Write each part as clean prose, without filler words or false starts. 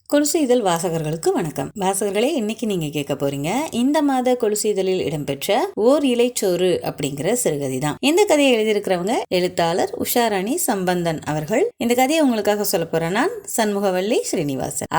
கொலுசு இதழ் வாசகர்களுக்கு வணக்கம். வாசகர்களே, இன்னைக்கு நீங்க கேட்க போறீங்க இந்த மாத கொலுசு இதழில் இடம்பெற்ற ஓர் இலைச்சோறு அப்படிங்கிற சிறுகதை தான். இந்த கதையை எழுதியிருக்கிறவங்க எழுத்தாளர் உஷாராணி சம்பந்தன் அவர்கள். இந்த கதையை உங்களுக்காக சொல்ல போறேன் நான், சண்முகவல்லி ஸ்ரீனிவாசன்.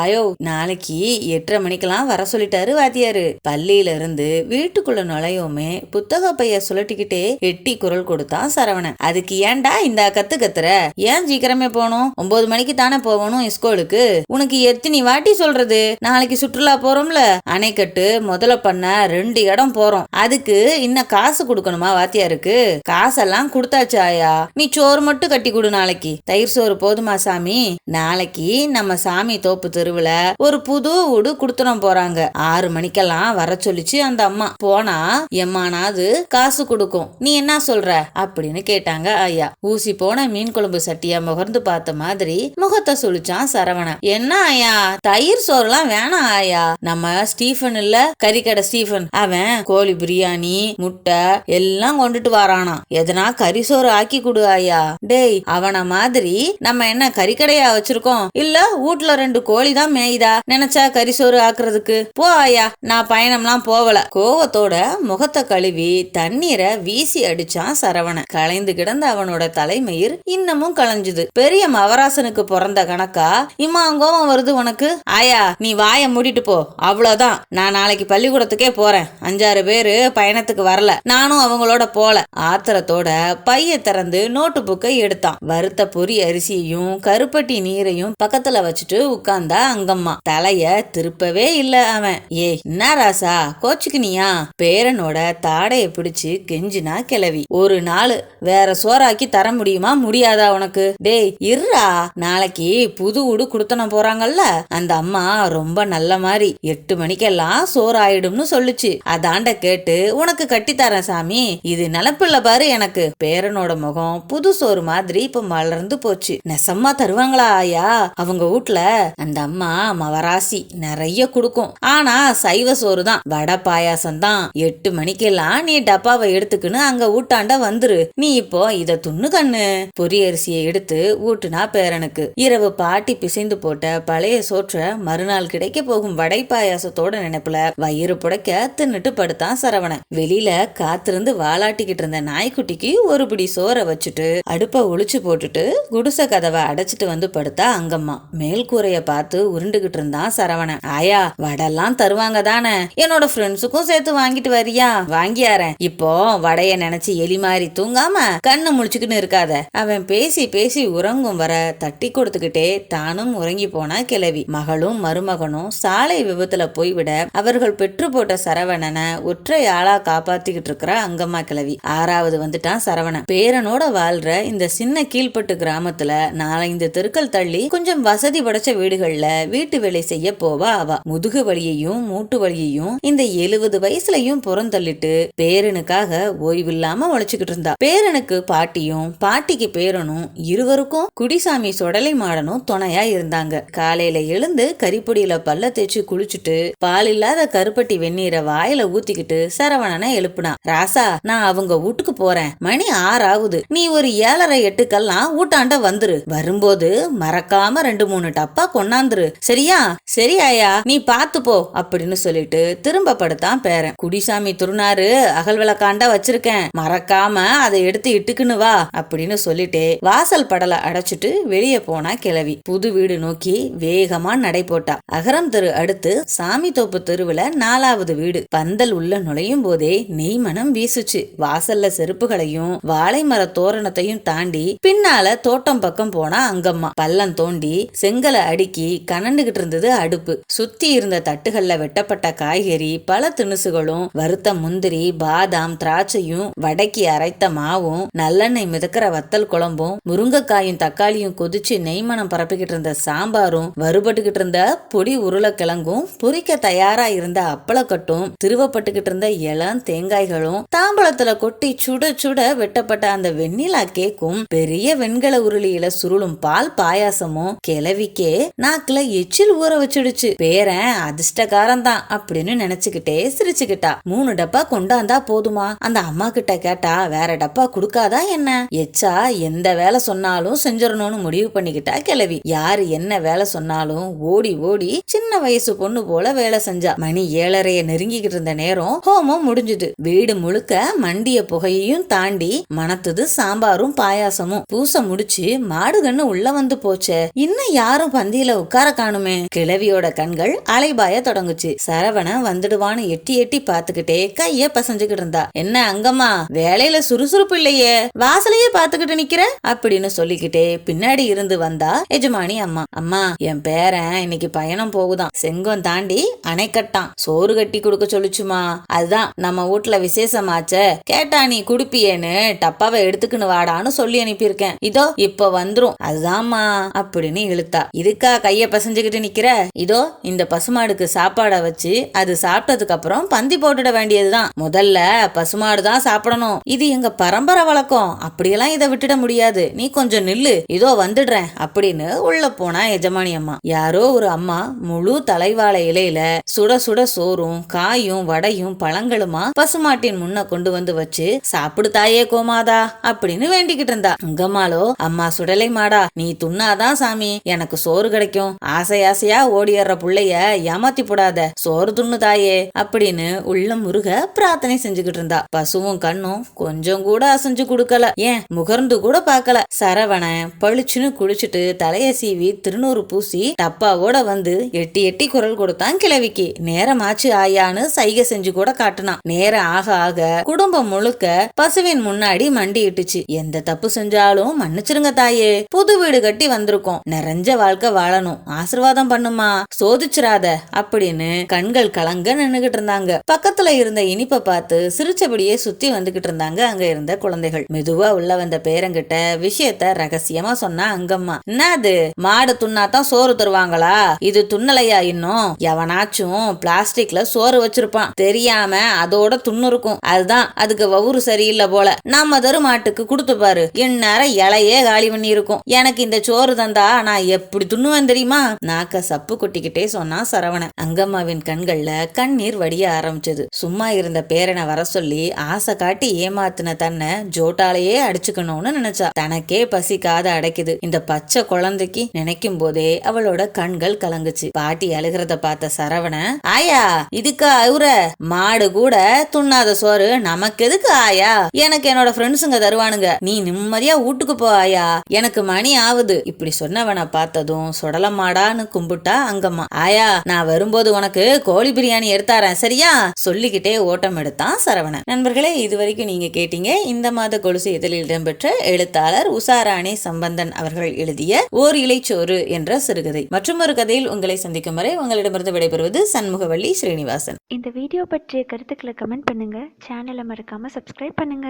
நாளைக்கு 8:30 மணிக்கெல்லாம் வர சொல்லிட்டாரு வாத்தியாரு. பள்ளியில இருந்து வீட்டுக்குள்ள நுழையோமே புத்தக பைய சுழட்டிக்கிட்டே எட்டி குரல் கொடுத்தான் சரவணன். அதுக்கு ஏன்டா இந்த கத்துற? ஏன் சீக்கிரமே போகணும்? 9 மணிக்கு தானே போகணும் ஸ்கூலுக்கு. உனக்கு எத்தனை வாட்டி சொல்றது? நாளைக்கு சுற்றுலா போறோம்ல, அணைக்கட்டு முதல்ல பண்ண 2 இடம் போறோம். அதுக்கு இன்னும் காசு கொடுக்கணுமா வாத்தியாருக்கு? காசெல்லாம் கொடுத்தாச்சு ஆயா, நீ சோறு மட்டும் கட்டி கொடு. நாளைக்கு தயிர் சோறு போதுமா சாமி? நாளைக்கு நம்ம சாமி தோப்பு தெருவுல ஒரு புது வீடு குடுத்துனம் போறாங்க. 6 மணிக்கெல்லாம் வர சொல்லிச்சு அந்த அம்மா. போனா எம்மானாது காசு கொடுக்கும். நீ என்ன சொல்ற அப்படின்னு கேட்டாங்க ஐயா. ஊசி போன மீன் குழம்பு சட்டியா முகர்ந்து பார்த்த மாதிரி முகத்தை சொல்லிச்சான் சரவணன். என்ன ஐயா, தயிர் சோறுலாம் வேணாம் ஆயா. நம்ம ஸ்டீஃபன் இல்ல, கறிக்கடை ஸ்டீஃபன், அவன் கோழி பிரியாணி முட்டை எல்லாம் கொண்டுட்டு வரானா. எதனா கறி சோறு ஆக்கி கொடு ஆயா. டேய், அவன மாதிரி நம்ம என்ன கறிக்கடையா வச்சிருக்கோம்? இல்ல வீட்டுல 2 கோழி தான் மேய்தா நினைச்சா கறி சோறு ஆக்குறதுக்கு? போ ஆயா, நான் பயணம்லாம் போவல. கோவத்தோட முகத்தை கழுவி தண்ணீரை வீசி அடிச்சான் சரவணன். களைந்து கிடந்த அவனோட தலைமயிர் இன்னமும் களைஞ்சுது. பெரிய மவராசனுக்கு பிறந்த கணக்கா இம்மா கோவம் வருது உனக்கு? ஆயா, நீ வாய மூடிட்டு போ, அவ்வளவுதான். நான் நாளைக்கு பள்ளிக்கூடத்துக்கே போறேன். 5-6 பேரு பயணத்துக்கு வரல, நானும் அவங்களோட போல. ஆத்திரத்தோட பைய திறந்து நோட்டு புக்கை எடுத்தான். வறுத்த பொரி அரிசியையும் கருப்பட்டி நீரையும் பக்கத்துல வச்சுட்டு உட்கார்ந்தா அங்கம்மா. தலைய திருப்பவே இல்ல அவன். ஏய் என்ன ராசா, கோச்சுக்குனியா? பேரனோட தாடைய பிடிச்சு கெஞ்சினா கிளவி. ஒரு நாள் வேற சோறாக்கி தர முடியுமா முடியாதா உனக்கு? டேய் இருறா, நாளைக்கு புது வீடு குடுத்தனம் போறாங்கல்ல, அந்த அம்மா ரொம்ப நல்ல மாதிரி 8 மணிக்கெல்லாம் சோறு ஆயிடும்னு சொல்லுச்சு. அதாண்ட கேட்டு உனக்கு கட்டித்தரேன் சாமி. இது நிலப்பில்ல பாரு எனக்கு. பேரனோட முகம் புது சோறு மாதிரி இப்ப மலர்ந்து போச்சு. நெசமா தருவாங்களா ஆயா? அவங்க வீட்டுல அந்த அம்மா மவராசி நிறைய குடுக்கும். ஆனா சைவ சோறு தான், வடை பாயாசம் தான். 8 மணிக்கெல்லாம் நீ டப்பாவை எடுத்துக்கின்னு அங்க ஊட்டாண்ட வந்துரு. நீ இப்போ இத துண்ணு கண்ணு. பொரி அரிசியை எடுத்து ஊட்டுனா பேரனுக்கு. இரவு பாட்டி பிசைந்து போட்ட பழைய சோற்ற மறுநாள் கிடைக்க போகும் வடை பாயாசத்தோட நினைப்புல வயிறு புடைக்க தின்னுட்டு படுத்தான் சரவணன். வெளியில காத்திருந்து வாலாட்டிக்கிட்டு இருந்த நாய்க்குட்டிக்கு ஒரு பிடி சோறை வச்சுட்டு அடுப்ப ஒளிச்சு போட்டுட்டு குடிசை கதவை அடைச்சிட்டு வந்து படுத்தா அங்கம்மா. மேல் கூரைய பார்த்து உருண்டுகிட்டு இருந்தான் சரவணன். ஆயா, வடெல்லாம் தருவாங்க தானே? என்னோட ஃப்ரெண்ட்ஸுக்கும் சேர்த்து வாங்கிட்டு வரியா? வாங்கியாரன். இப்போ வடைய நினைச்சு எலி மாறி தூங்காம கண்ணு முழிச்சுக்கின்னு இருக்காத. அவன் பேசி பேசி உறங்கும் வர தட்டி கொடுத்துக்கிட்டே தானும் உறங்கி போனா கிளவி. மகளும் மருமகனும் சாலை விபத்துல போய்விட அவர்கள் பெற்று போட்ட சரவணனை ஒற்றை ஆளா காப்பாத்திக்கிட்டு இருக்கிற அங்கம்மா கிளவி. 6வது வந்துட்டான் சரவணன். பேரனோட வாழ்ற இந்த சின்ன கீழ்பட்டு கிராமத்துல 4-5 தெருக்கள் தள்ளி கொஞ்சம் வசதி படைச்ச வீடுகள்ல வீட்டு வேலை செய்ய போவா அவ. முதுகு வலியையும் மூட்டு வலியையும் இந்த 70 வயசுலயும் புறந்தள்ளிட்டு பேரனுக்காக ஓய்வில்லாம உழைச்சுக்கிட்டு இருந்தா. பேரனுக்கு பாட்டியும் பாட்டிக்கு பேரனும் இருவருக்கும் குடிசாமி சொடலை மாடனும் துணையா இருந்தாங்க. காலையில எழுந்து கறிப்பொடியில பல்ல தேய்ச்சி குளிச்சுட்டு பால் இல்லாத கருப்பட்டி வெந்நீரை வாயில ஊத்திக்கிட்டு சரவணனை எழுப்புனா. ராசா, நான் அவங்க வீட்டுக்கு போறேன். மணி 6 ஆகுது. நீ ஒரு 7:30-8க்கெல்லாம் ஊட்டாண்ட வந்துரு. வரும்போது மறக்காம 2-3 டப்பா கொண்டாந்துரு, சரியா? சரி ஆயா, நீ பாத்து போ அப்படின்னு சொல்லிட்டு திரும்ப படுத்தான் பேரன். குடிசாமி துருநாறு அகல் விளக்காண்டா வச்சிருக்கேன், மறக்காம அதை எடுத்து இட்டுக்குன்னு வா அப்படின்னு சொல்லிட்டு வாசல் படலை அடைச்சிட்டு வெளியே போனா கிளவி. புது வீடு நோக்கி வேகமா நடை போட்டா. அகரம் தெரு அடுத்து சாமி தோப்பு தெருவுல 4வது வீடு. பந்தல் உள்ள நுழையும் போதே நெய்மனம் வீசுச்சு. வாசல்ல செருப்புகளையும் வாழை மர தோரணத்தையும் தாண்டி பின்னால தோட்டம் பக்கம் போனா அங்கம்மா. பள்ளம் தோண்டி செங்கலை அடுக்கி கனண்டுகிட்டு இருந்தது அடுப்பு. சுத்தி இருந்த தட்டுகள்ல வெட்டப்பட்ட காய்கறி பல திணுசுகளும் வறுத்த முந்திரி பாதாம் திராட்சையும் வடக்கி அரைத்த மாவும் நல்லெண்ணெய் மிதக்கிற வத்தல் குழம்பும் முருங்கைக்காயும் தக்காளியும் கொதிச்சு நெய்மனம் பரப்பிக்கிட்டு இருந்த சாம்பாரும் வறுபட்டுக்கிட்டு இருந்த பொடி உருளைக்கிழங்கும் பொரிக்க தயாரா இருந்த அப்பளக்கட்டும் திருவப்பட்டுக்கிட்டு இருந்த இளம் தேங்காய்களும் தாம்பளத்துல கொட்டி சுட சுட வெட்டப்பட்ட அந்த வெண்ணிலா கேக்கும் பெரிய வெண்கல உருளியில சுருளும் பால் பாயாசமும் கிளவிக்கே நாக்குல எச்சில் ஊற வச்சிடுச்சு. பேரன் அதிர்ஷ்டக்காரன் தான் அப்படின்னு நினைச்சுக்கிட்டே சிரிச்சுக்கிட்டா. 3 டப்பா கொண்டாந்தா போதுமா? அந்த அம்மா கிட்ட கேட்டா வேற டப்பா குடுக்காதா என்ன? எச்சா எந்த வேலை சொன்னாலும் செஞ்சிடணும்னு முடிவு பண்ணிக்கிட்டா கிளவி. யாரு என்ன வேலை சொன்னாலும் இருந்தாலும் ஓடி ஓடி சின்ன வயசு பொண்ணு போல வேலை செஞ்சா. மணி 7:30 நெருங்கிக்கிட்டு இருந்த நேரம் ஹோமம் முடிஞ்சுது. வீடு முழுக்க மண்டிய புகையையும் தாண்டி மணத்துது சாம்பாரும் பாயாசமும். பூசை முடிச்சு மாடுகண்ணு உள்ள வந்து போச்சே, இன்னும் யாரும் பந்தியில உட்கார காணுமே. கிழவியோட கண்கள் அலைபாய தொடங்குச்சு. சரவணன் வந்துடுவான்னு எட்டி எட்டி பாத்துக்கிட்டே கைய பசஞ்சுக்கிட்டு இருந்தா. என்ன அங்கம்மா, வேலையில சுறுசுறுப்பு இல்லையே, வாசலையே பாத்துக்கிட்டு நிக்கிற அப்படின்னு சொல்லிக்கிட்டே பின்னாடி இருந்து வந்தா எஜமானி அம்மா. அம்மா, என் பேரன் இன்னைக்கு பயணம் போகுதான், செங்கம் தாண்டி அணைக்கட்டான், சோறு கட்டி கொடுக்க சொல்லுச்சுமா. அதுதான் நம்ம வீட்டுல விசேஷமாச்ச, கேட்டா நீ குடுப்பியேன்னு டப்பாவை எடுத்துக்கின்னு வாடான்னு சொல்லி அனுப்பியிருக்கேன். இதோ இப்ப வந்துரும், அதுதான்மா அப்படின்னு இழுத்தா. இதுக்கா கைய பசஞ்சுக்கிட்டு நிக்கிற? இதோ இந்த பசுமாடுக்கு சாப்பாட வச்சு அது சாப்பிட்டதுக்கு அப்புறம் பந்தி போட்டுட வேண்டியதுதான். முதல்ல பசுமாடு தான் சாப்பிடணும், இது எங்க பரம்பரை வழக்கம், அப்படியெல்லாம் இதை விட்டுட முடியாது, நீ கொஞ்சம் நில்லு, இதோ வந்துடுறேன் அப்படின்னு உள்ள போனா எஜமானி அம்மா. யாரோ ஒரு அம்மா முழு தலைவாழை இலையில சுட சுட சோறும் காயும் வடையும் பழங்களுமா பசுமாட்டின் முன்ன கொண்டு வந்து வச்சு, சாப்பிடு தாயே கோமாதா அப்படின்னு வேண்டிக்கிட்டு இருந்தா. அங்கம்மாலோ, அம்மா சுடலை மாடா, நீ துண்ணாதான் சாமி எனக்கு சோறு கிடைக்கும், ஆசை ஆசையா ஓடிடுற புள்ளைய ஏமாத்தி போடாத, சோறு துண்ணு தாயே அப்படின்னு உள்ள முருக பிரார்த்தனை செஞ்சுக்கிட்டு இருந்தா. பசுவும் கண்ணும் கொஞ்சம் கூட அசைஞ்சு கொடுக்கல, ஏன் முகர்ந்து கூட பாக்கல. சரவணன் பளிச்சுன்னு குளிச்சுட்டு தலைய சீவி திருநூறு பூசி டப்பாவோட வந்து எட்டி எட்டி குரல் கொடுத்தான் கிழவிக்கு. நேரமாச்சு ஆயான்னு சைகை செஞ்சு கூட காட்டுனான். நேரம் ஆக ஆக குடும்பம் முழுக்க பசுவின் முன்னாடி மண்டி இட்டுச்சு. எந்த தப்பு செஞ்சாலும் மன்னிச்சிருங்க தாயே, புது வீடு கட்டி வந்திருக்கோம், நிறைஞ்ச வாழ்க்கை வாழணும், ஆசீர்வாதம் பண்ணுமா, சோதிச்சிராத அப்படின்னு கண்கள் கலங்க நின்னுகிட்டு இருந்தாங்க. பக்கத்துல இருந்த இனிப்பை பார்த்து சிரிச்சபடியே சுத்தி வந்துகிட்டு இருந்தாங்க அங்க இருந்த குழந்தைகள். மெதுவா உள்ள வந்த பேரங்கிட்ட விஷயத்த ரகசியமா சொன்னா அங்கம்மா. என்னது, மாடு துண்ணாதான் சோறு தருவாங்களா? இது துண்ணலையா இன்னும்? எவனாச்சும் பிளாஸ்டிக்ல சோறு வச்சிருப்பான், தெரியாம அதோட துண்ணு இருக்கும், அதுதான் அதுக்கு வவுறு சரியில்லை போல. நம்ம தரு மாட்டுக்கு கொடுத்து பாரு, இந்நேரம் இலையே காலி பண்ணி இருக்கும். எனக்கு இந்த சோறு தந்தா நான் எப்படி துண்ணுவேன் தெரியுமா? நாக்க சப்பு கொட்டிக்கிட்டே சொன்னா சரவணன். அங்கம்மாவின் கண்கள்ல கண்ணீர் வடிய ஆரம்பிச்சது. சும்மா இருந்த பேரனை வர சொல்லி ஆசை காட்டி ஏமாத்தின தன்னை ஜோட்டாலேயே அடிச்சுக்கணும்னு நினைச்சா. தனக்கே பசிக்காத அடைக்குது. இந்த பச்சை குழந்தைக்கு நினைக்கும் போதே அவளோட கண்கள் கலங்குச்சு. பாட்டி அழுகிறத பார்த்த சரவணன், ஆயா இதுக்கா அவுர, மாடு கூட துண்ணாத சோறு நமக்கு எதுக்கு ஆயா, எனக்கு என்னோட ஃப்ரெண்ட்ஸுங்க தருவானுங்க, நீ நிம்மதியா வீட்டுக்கு போ ஆயா, எனக்கு மணி ஆகுது. இப்படி சொன்னவனை பார்த்ததும் சுடலமாடான்னு கும்பிட்டா அங்கம்மா. ஆயா, நான் வரும்போது உனக்கு கோழி பிரியாணி எடுத்தாரன் சரியா, சொல்லிக்கிட்டே ஓட்டம் எடுத்தான் சரவணன். நண்பர்களே, இதுவரைக்கும் நீங்க கேட்டீங்க இந்த மாத கொலுசு இதழில் இடம்பெற்ற எழுத்தாளர் உஷாராணி சம்பந்தன் அவர்கள் எழுதிய ஓர் இலைச்சோறு என்ற சிறுகதை. மற்றும் ஒரு கதையில் உங்களை சந்திக்கும் வரை உங்களிடமிருந்து விடைபெறுவது சண்முகவள்ளி ஸ்ரீனிவாசன். இந்த வீடியோ பற்றிய கருத்துக்களை கமெண்ட் பண்ணுங்க, சேனலை மறக்காம சப்ஸ்கிரைப் பண்ணுங்க.